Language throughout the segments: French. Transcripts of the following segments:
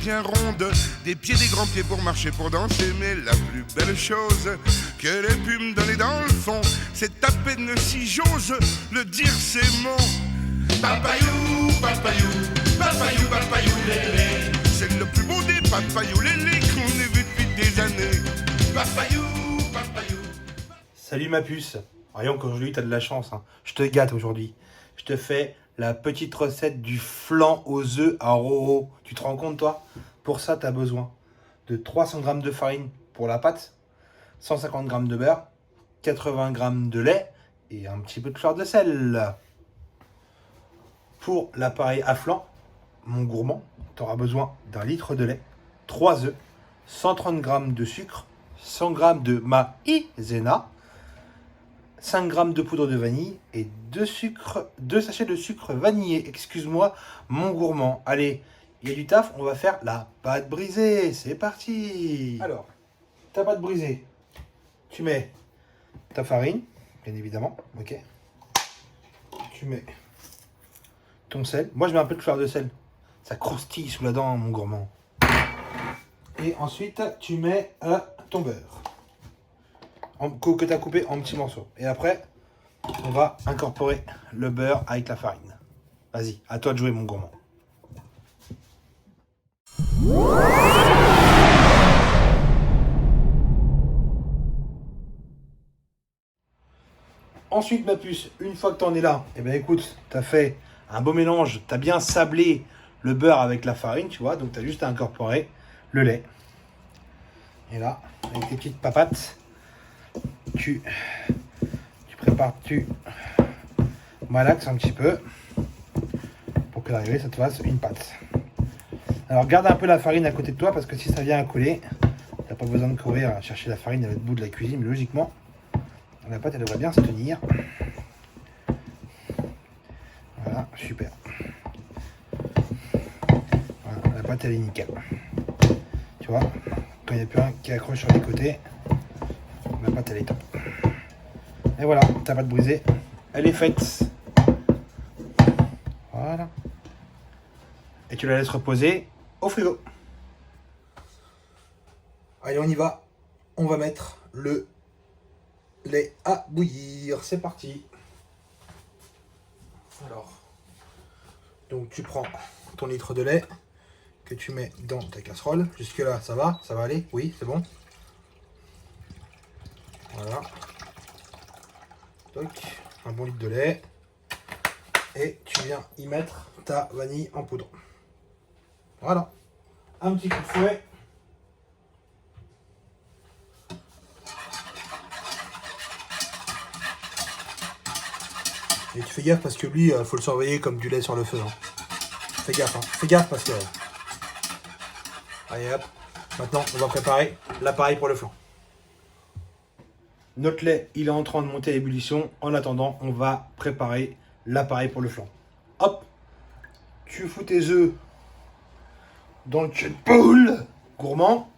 bien ronde, des pieds, des grands pieds pour marcher, pour danser. Mais la plus belle chose que les pu me donner dans le fond, c'est à peine si j'ose le dire, c'est mon papayou, papayou, papayou, papayou, lélé. C'est le plus beau des papayou, lélé qu'on ait vu depuis des années. Papayou, papayou. Salut ma puce. Voyons qu'aujourd'hui t'as de la chance, hein. Je te gâte aujourd'hui. Je te fais la petite recette du flan aux œufs à Roro. Tu te rends compte toi? Pour ça t'as besoin de 300 g de farine pour la pâte, 150 g de beurre, 80 g de lait et un petit peu de fleur de sel. Pour l'appareil à flan, mon gourmand, tu auras besoin d'un litre de lait, 3 œufs, 130 g de sucre, 100 g de maïzena, 5 g de poudre de vanille et 2 sachets de sucre vanillé. Excuse-moi, mon gourmand. Allez, il y a du taf, on va faire la pâte brisée. C'est parti. Alors, ta pâte brisée, tu mets ta farine, bien évidemment. Ok. Tu mets ton sel. Moi, je mets un peu de fleur de sel. Ça croustille sous la dent, mon gourmand. Et ensuite, tu mets ton beurre que tu as coupé en petits morceaux. Et après, on va incorporer le beurre avec la farine. Vas-y, à toi de jouer, mon gourmand. Ensuite, ma puce, une fois que tu en es là, eh bien écoute, tu as fait un beau mélange, tu as bien sablé le beurre avec la farine, tu vois, donc tu as juste à incorporer le lait. Et là, avec tes petites papates, tu prépares, tu malaxes un petit peu pour que l'arrivée ça te fasse une pâte. Alors garde un peu la farine à côté de toi parce que si ça vient à coller, t'as pas besoin de courir à chercher la farine à l'autre bout de la cuisine, mais logiquement la pâte elle devrait bien se tenir. Voilà, super. Voilà, la pâte elle est nickel. Tu vois, quand il n'y a plus rien qui accroche sur les côtés, la pâte elle est top. Et voilà, ta pâte brisée, elle est faite. Voilà. Et tu la laisses reposer au frigo. Allez, on y va. On va mettre le lait à bouillir. C'est parti. Alors, donc tu prends ton litre de lait que tu mets dans ta casserole. Jusque là, ça va aller? Oui, c'est bon. Voilà. Donc, un bon litre de lait. Et tu viens y mettre ta vanille en poudre. Voilà. Un petit coup de fouet. Et tu fais gaffe parce que lui, faut le surveiller comme du lait sur le feu. Hein. Fais gaffe, hein. Fais gaffe parce que... Allez hop. Maintenant, on va préparer l'appareil pour le flan. Notre lait, il est en train de monter à ébullition. En attendant, on va préparer l'appareil pour le flan. Hop, tu fous tes œufs dans le chat poule gourmand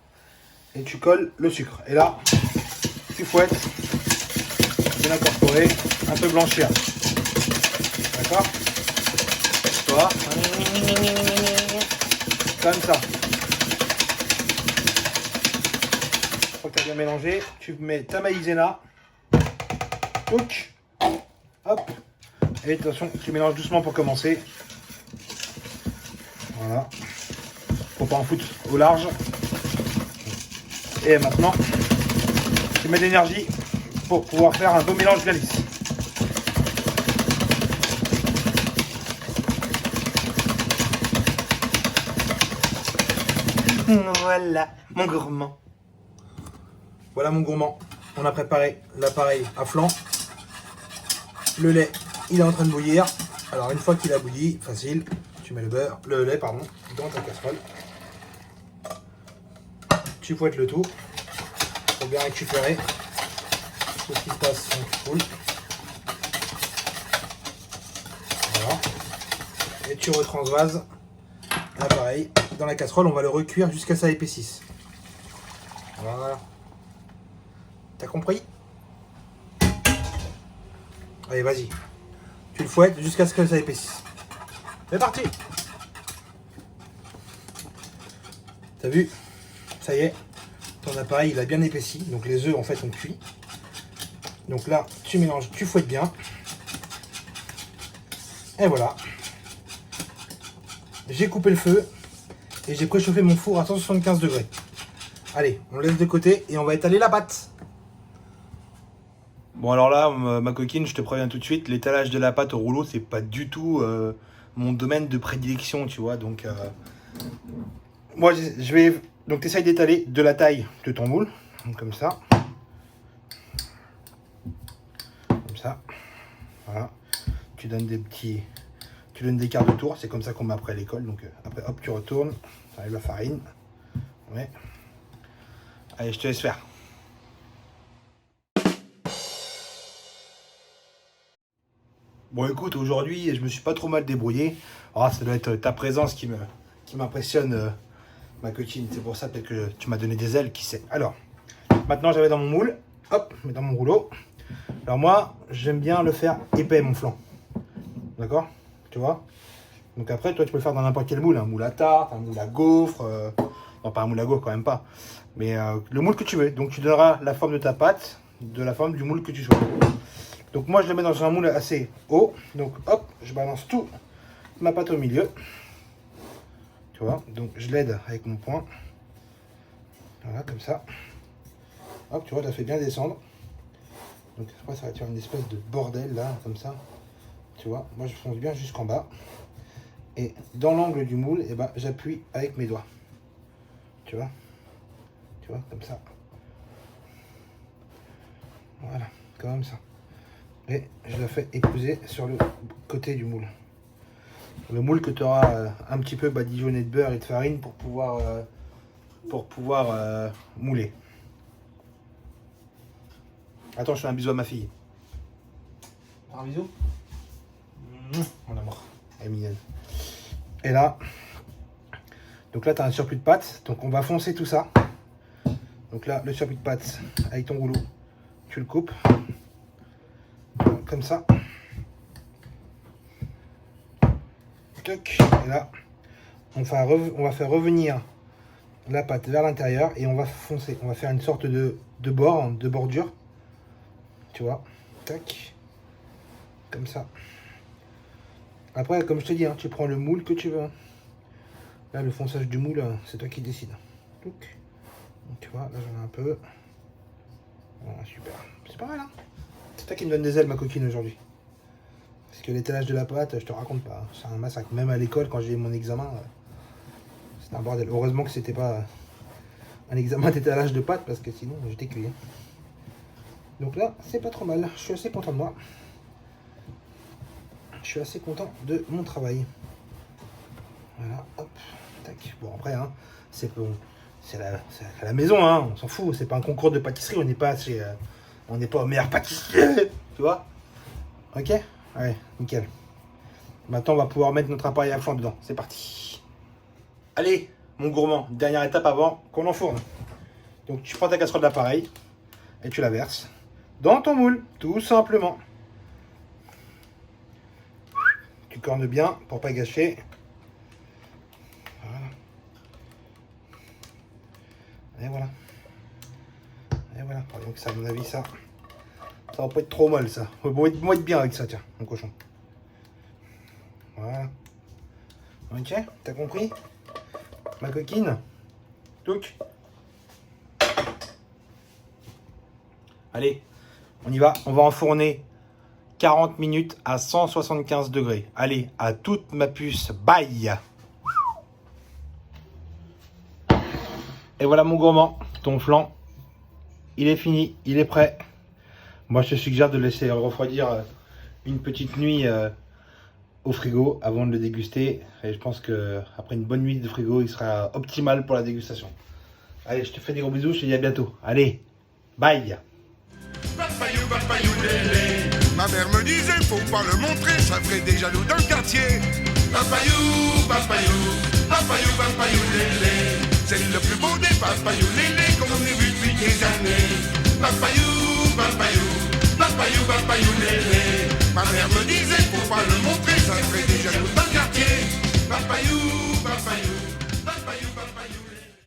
et tu colles le sucre. Et là, tu fouettes, bien incorporé, un peu blanchir. D'accord? Toi, comme ça. Une fois que tu as bien mélangé, tu mets ta maïzena. Hop. Et attention, tu mélanges doucement pour commencer. Voilà. Faut pas en foutre au large. Et maintenant, tu mets de l'énergie pour pouvoir faire un beau mélange bien lisse. Voilà mon gourmand. Voilà mon gourmand. On a préparé l'appareil à flan. Le lait, il est en train de bouillir. Alors une fois qu'il a bouilli, facile, tu mets le lait dans ta casserole. Tu fouettes le tout pour bien récupérer tout ce qui se passe quand tu foules. Voilà. Et tu retransvases l'appareil dans la casserole. On va le recuire jusqu'à ce que ça épaississe. Voilà. T'as compris? Allez, vas-y. Tu le fouettes jusqu'à ce que ça épaississe. C'est parti! T'as vu? Ça y est, ton appareil il a bien épaissi, donc les œufs en fait ont cuit. Donc là, tu mélanges, tu fouettes bien. Et voilà. J'ai coupé le feu et j'ai préchauffé mon four à 175 degrés. Allez, on laisse de côté et on va étaler la pâte. Bon alors là, ma coquine, je te préviens tout de suite, l'étalage de la pâte au rouleau, c'est pas du tout mon domaine de prédilection, tu vois. Donc, moi, je vais... Donc, tu essayes d'étaler de la taille de ton moule, donc, comme ça. Comme ça. Voilà. Tu donnes des petits... Tu donnes des quarts de tour, c'est comme ça qu'on m'a appris à l'école. Donc, après, hop, tu retournes, ça arrive la farine. Ouais. Allez, je te laisse faire. Bon écoute, aujourd'hui je me suis pas trop mal débrouillé. Ah, ça doit être ta présence qui m'impressionne, ma coquine. C'est pour ça peut-être que tu m'as donné des ailes, qui sait. Alors, maintenant j'avais dans mon moule, hop, dans mon rouleau. Alors moi, j'aime bien le faire épais mon flan. D'accord? Tu vois? Donc après, toi tu peux le faire dans n'importe quel moule. Un moule à tarte, un moule à gaufre. Non, pas un moule à gaufre quand même pas. Mais le moule que tu veux. Donc tu donneras la forme de ta pâte, de la forme du moule que tu souhaites. Donc moi je le mets dans un moule assez haut. Donc hop, je balance tout ma pâte au milieu. Tu vois, donc je l'aide avec mon poing. Voilà, comme ça. Hop, tu vois, je la fais bien descendre. Donc après ça va faire une espèce de bordel là, comme ça. Tu vois, moi je fonce bien jusqu'en bas. Et dans l'angle du moule, eh ben, j'appuie avec mes doigts. Tu vois, comme ça. Voilà, comme ça. Et je la fais épouser sur le côté du moule. Le moule que tu auras un petit peu badigeonné de beurre et de farine pour pouvoir mouler. Attends, je fais un bisou à ma fille. Un bisou. Mon amour, elle est mignonne. Et là, donc là tu as un surplus de pâte, donc on va foncer tout ça. Donc là, le surplus de pâte avec ton rouleau, tu le coupes. Comme ça. Toc. Et là, on va faire revenir la pâte vers l'intérieur et on va foncer. On va faire une sorte de bordure. Tu vois. Tac. Comme ça. Après, comme je te dis, hein, tu prends le moule que tu veux. Là, le fonçage du moule, c'est toi qui décides. Donc, tu vois, là j'en ai un peu. Voilà, super. C'est pas mal, hein. C'est toi qui me donne des ailes, ma coquine, aujourd'hui. Parce que l'étalage de la pâte, je te raconte pas. C'est un massacre. Même à l'école, quand j'ai eu mon examen, c'était un bordel. Heureusement que c'était pas un examen d'étalage de pâte, parce que sinon, j'étais cuit. Donc là, c'est pas trop mal. Je suis assez content de moi. Je suis assez content de mon travail. Voilà, hop, tac. Bon, après, hein, c'est bon, c'est à la maison, hein, on s'en fout. C'est pas un concours de pâtisserie, on n'est pas chez... on n'est pas au meilleur pâtissier, tu vois. Ok. Allez, nickel. Maintenant, on va pouvoir mettre notre appareil à fond dedans. C'est parti. Allez, mon gourmand, dernière étape avant qu'on enfourne. Donc, tu prends ta casserole d'appareil et tu la verses dans ton moule, tout simplement. Tu cornes bien pour pas gâcher. Voilà. Et voilà. Et voilà. Donc, ça, à mon avis, ça va pas être trop mal, ça. On va être bien avec ça, tiens, mon cochon. Voilà. Ok, t'as compris, ma coquine? Donc, allez, on y va. On va enfourner 40 minutes à 175 degrés. Allez, à toute ma puce, bye. Et voilà mon gourmand, ton flan, il est fini, il est prêt. Moi, je te suggère de laisser refroidir une petite nuit au frigo avant de le déguster. Et je pense qu'après une bonne nuit de frigo, il sera optimal pour la dégustation. Allez, je te fais des gros bisous, je te dis à bientôt. Allez, bye. Papayou, papayou, lélé. Ma mère me disait, faut pas le montrer, ça ferait des jaloux dans le quartier. Papayou, papayou, papayou, papayou, lélé. C'est le plus beau des papayou, lélé.